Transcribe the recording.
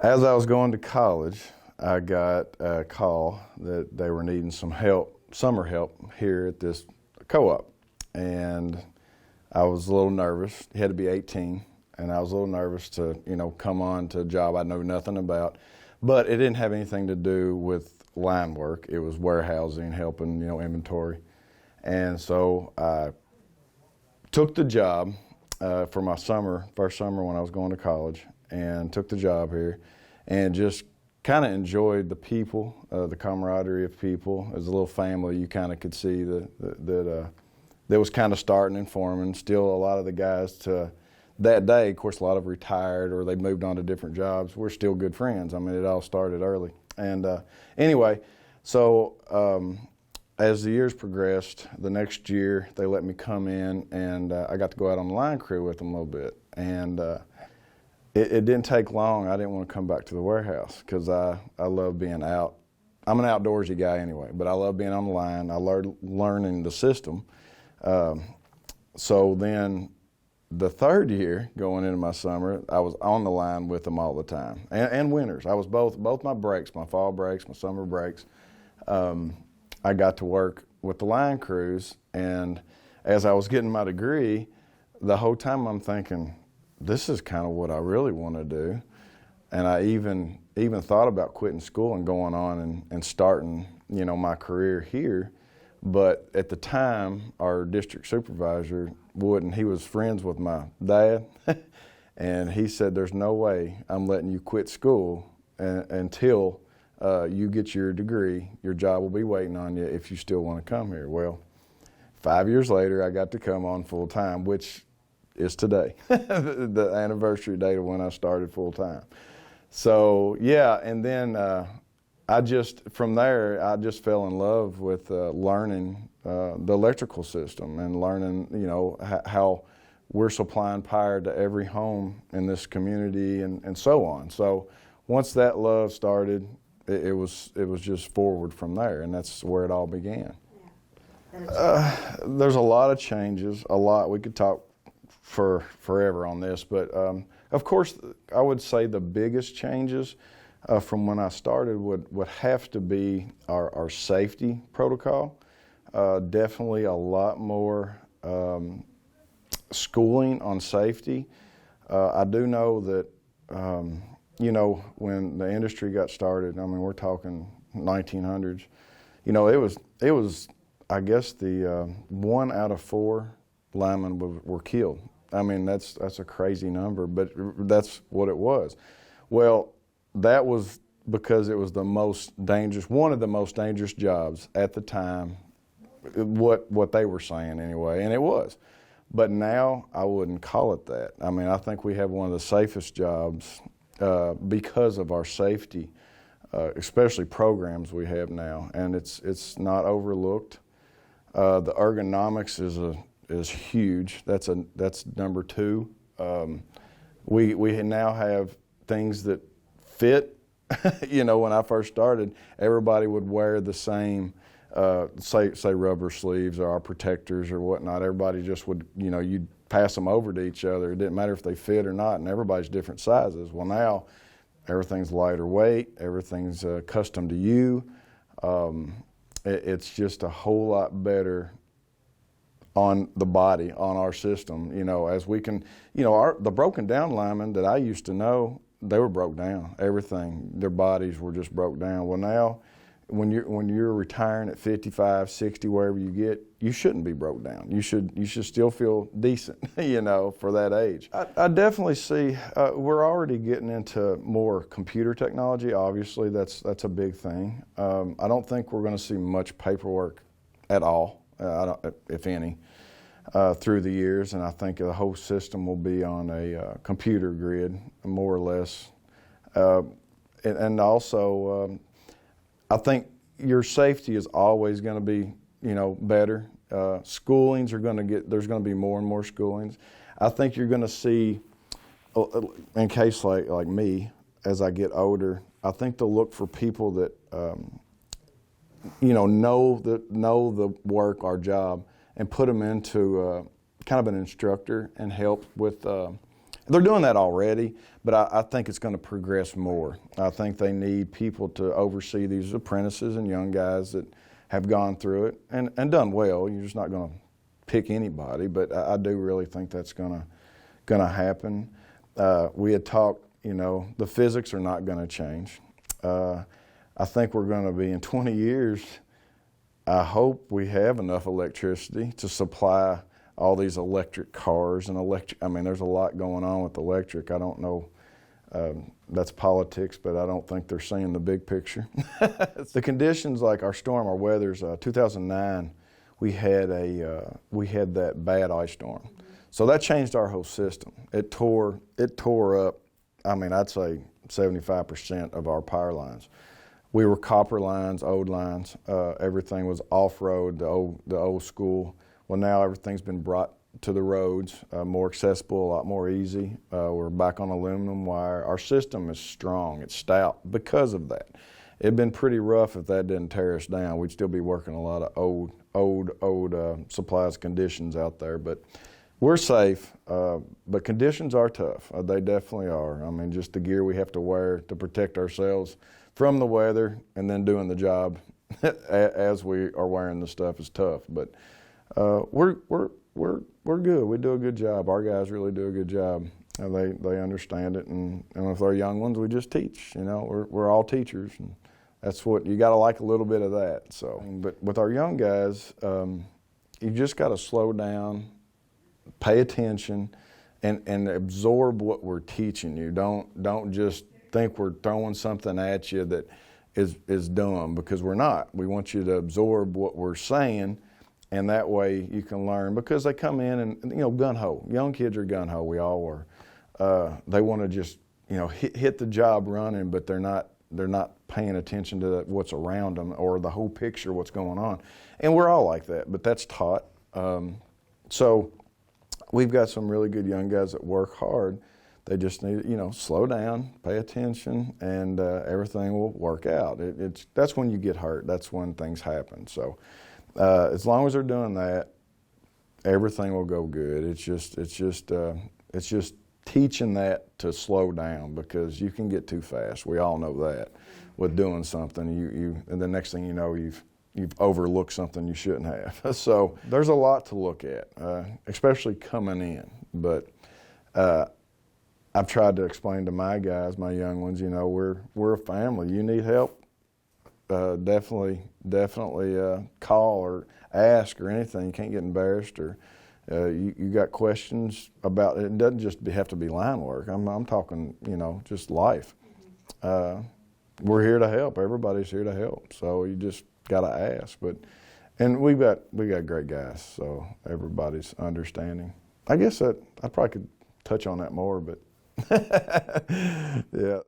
As I was going to college, I got a call that they were needing some help, summer help here at this co-op. And I was a little nervous. You had to be 18, and I was a little nervous to, come on to a job I know nothing about. But it didn't have anything to do with line work. It was warehousing, helping, inventory. And so I took the job for my first summer when I was going to college, and took the job here and just kind of enjoyed the people, the camaraderie of people. As a little family, you kind of could see that was kind of starting and forming. Still, a lot of the guys to that day, of course, a lot of retired or they moved on to different jobs. We're still good friends. I mean, it all started early. And anyway, so as the years progressed, the next year they let me come in, and I got to go out on the line crew with them a little bit. And it didn't take long. I didn't want to come back to the warehouse because I love being out. I'm an outdoorsy guy anyway, but I love being on the line. I learning the system. So then the third year, going into my summer, I was on the line with them all the time, and winters. I was both my breaks, my fall breaks, my summer breaks. I got to work with the line crews, and as I was getting my degree, the whole time I'm thinking, this is kind of what I really want to do. And I even thought about quitting school and going on and starting, my career here. But at the time, our district supervisor wouldn't. He was friends with my dad, and he said, there's no way I'm letting you quit school until you get your degree. Your job will be waiting on you if you still want to come here. Well, 5 years later, I got to come on full time, which is today, the anniversary date of when I started full time. So yeah, and then from there, I just fell in love with learning the electrical system and learning, how we're supplying power to every home in this community and so on. So once that love started, it was just forward from there, and that's where it all began. Yeah. There's a lot of changes, we could talk for forever on this, but of course, I would say the biggest changes from when I started would have to be our safety protocol. Definitely a lot more schooling on safety. I do know that, when the industry got started, I mean, we're talking 1900s, it was, I guess, the 1 out of 4 linemen were killed. I mean, that's a crazy number, but that's what it was. Well, that was because it was one of the most dangerous jobs at the time, what they were saying anyway, and it was. But now I wouldn't call it that. I mean, I think we have one of the safest jobs because of our safety, especially programs we have now, and it's not overlooked. The ergonomics is huge. That's number 2. We now have things that fit. When I first started, everybody would wear the same, say rubber sleeves or our protectors or whatnot. Everybody just would, you'd pass them over to each other. It didn't matter if they fit or not, and everybody's different sizes. Well, now everything's lighter weight. Everything's custom to you. It's just a whole lot better on the body, on our system, as we can, the broken down linemen that I used to know, they were broke down. Everything, their bodies were just broke down. Well, now, when you're retiring at 55, 60, wherever you get, you shouldn't be broke down. You should still feel decent, for that age. I definitely see we're already getting into more computer technology. Obviously, that's a big thing. I don't think we're going to see much paperwork at all. If any, through the years, and I think the whole system will be on a computer grid, more or less. And also, I think your safety is always going to be, better. Schoolings there's going to be more and more schoolings. I think you're going to see, in case like me, as I get older, I think they'll look for people that, know the work, our job, and put them into kind of an instructor and help with They're doing that already, but I think it's going to progress more. I think they need people to oversee these apprentices and young guys that have gone through it and done well. You're just not going to pick anybody, but I do really think that's going to happen. We had talked, you know, the physics are not going to change. I think we're going to be in 20 years, I hope we have enough electricity to supply all these electric cars and I mean, there's a lot going on with electric. I don't know, that's politics, but I don't think they're seeing the big picture. The conditions, like our storm, our weather's 2009, we had that bad ice storm. So that changed our whole system. It tore up, I mean, I'd say 75% of our power lines. We were copper lines, old lines. Everything was off-road, the old school. Well, now everything's been brought to the roads, more accessible, a lot more easy. We're back on aluminum wire. Our system is strong, it's stout because of that. It'd been pretty rough if that didn't tear us down. We'd still be working a lot of old supplies conditions out there, but we're safe. But conditions are tough. They definitely are. I mean, just the gear we have to wear to protect ourselves from the weather and then doing the job as we are wearing the stuff is tough. But we're good. We do a good job. Our guys really do a good job. They understand it, and with our young ones, we just teach. You know, we're all teachers, and that's what you got to like a little bit of that. So, but with our young guys, you just got to slow down, pay attention, and absorb what we're teaching you. Don't just think we're throwing something at you that is dumb, because we're not. We want you to absorb what we're saying. And that way you can learn, because they come in and, you know, gung-ho. Young kids are gung-ho, we all were. They want to just, you know, hit the job running, but they're not paying attention to what's around them or the whole picture, what's going on. And we're all like that, but that's taught. So we've got some really good young guys that work hard. They just need, you know, slow down, pay attention, and everything will work out. That's when you get hurt. That's when things happen. So. As long as they're doing that, everything will go good. It's just teaching that to slow down, because you can get too fast. We all know that with doing something. And the next thing you know, you've overlooked something you shouldn't have. So there's a lot to look at, especially coming in. But I've tried to explain to my guys, my young ones, you know, we're a family. You need help. Definitely call or ask or anything. You can't get embarrassed, or you got questions about it. It doesn't just have to be line work. I'm talking, you know, just life. We're here to help. Everybody's here to help. So you just got to ask. And we got great guys. So everybody's understanding. I guess I probably could touch on that more, but yeah.